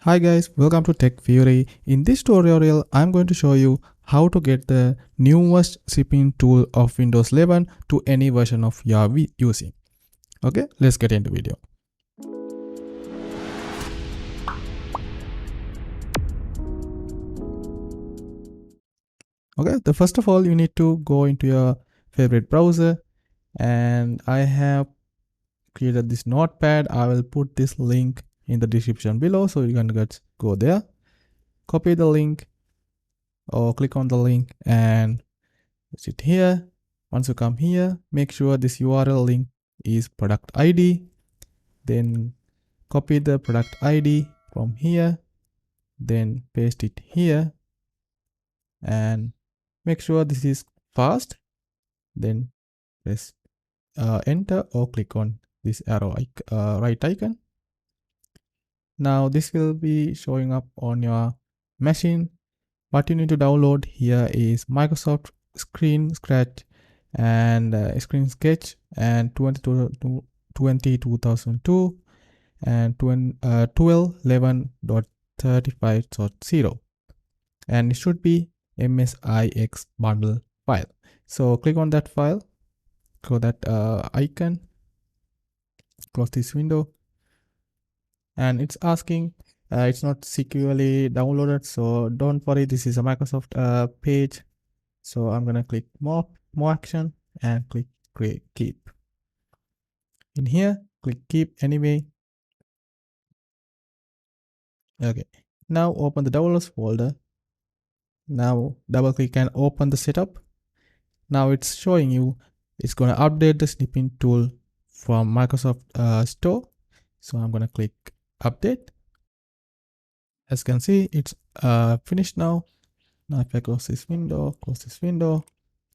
Hi guys, welcome to Tech Fury. In this tutorial, I'm going to show you how to get the newest shipping tool of Windows 11 to any version of you're using. Okay, let's get into video. Okay, first of all, you need to go into your favorite browser, and I have created this notepad. I will put this link in the description below, so you can go there, copy the link or click on the link and sit here. Once you come here, make sure this URL link is product ID. Then copy the product ID from here, then paste it here and make sure this is fast. Then press enter or click on this arrow right icon. Now this will be showing up on your machine. What you need to download here is Microsoft Screen Scratch and Screen Sketch and 2002 and 12.11.35.0, and it should be MSIX bundle file. So click on that file, go that icon, close this window, and it's asking it's not securely downloaded, so don't worry, this is a Microsoft page. So I'm gonna click more action and click keep. In here, click keep anyway. Okay, now open the downloads folder. Now double click and open the setup. Now it's showing you it's gonna update the snipping tool from Microsoft Store. So I'm gonna click update. As you can see, it's finished now. Now if I close this window,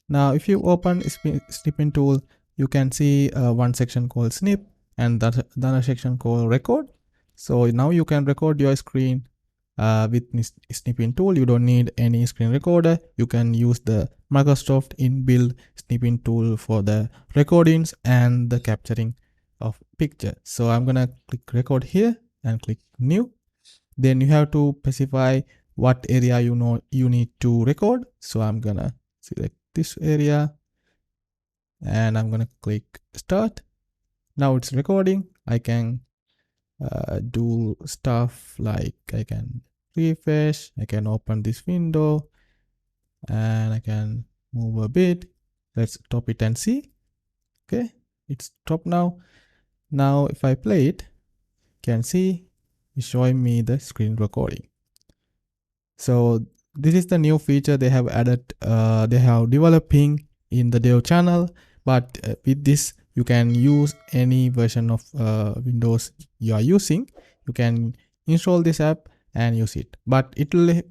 now if you open snipping tool, you can see one section called snip and the other section called record. So now you can record your screen with snipping tool. You don't need any screen recorder. You can use the Microsoft inbuilt snipping tool for the recordings and the capturing of picture. So I'm gonna click record here and click new. Then you have to specify what area you need to record. So I'm gonna select this area and I'm gonna click start. Now it's recording. I can do stuff like I can refresh, I can open this window and I can move a bit. Let's stop it and see. Okay, it's stopped now. Now if I play it, you can see it's showing me the screen recording. So this is the new feature they have added, they have developing in the dev channel, but with this you can use any version of Windows you are using. You can install this app and use it, but it will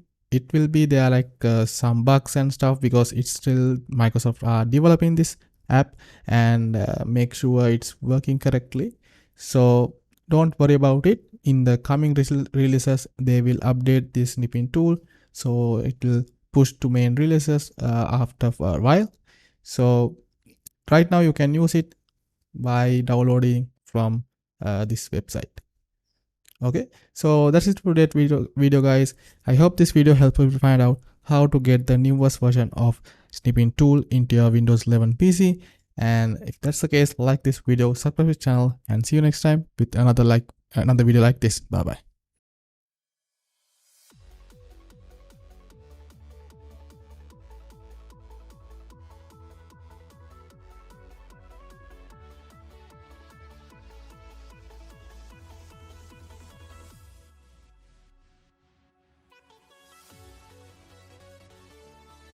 be there like some bugs and stuff because it's still Microsoft are developing this app and make sure it's working correctly. So don't worry about it. In the coming releases, they will update this snipping tool, so it will push to main releases after for a while. So right now you can use it by downloading from this website. Okay, so that's it for that video guys. I hope this video helped you to find out how to get the newest version of snipping tool into your Windows 11 PC. And if that's the case, like this video, subscribe to the channel, and see you next time with another video like this. Bye bye.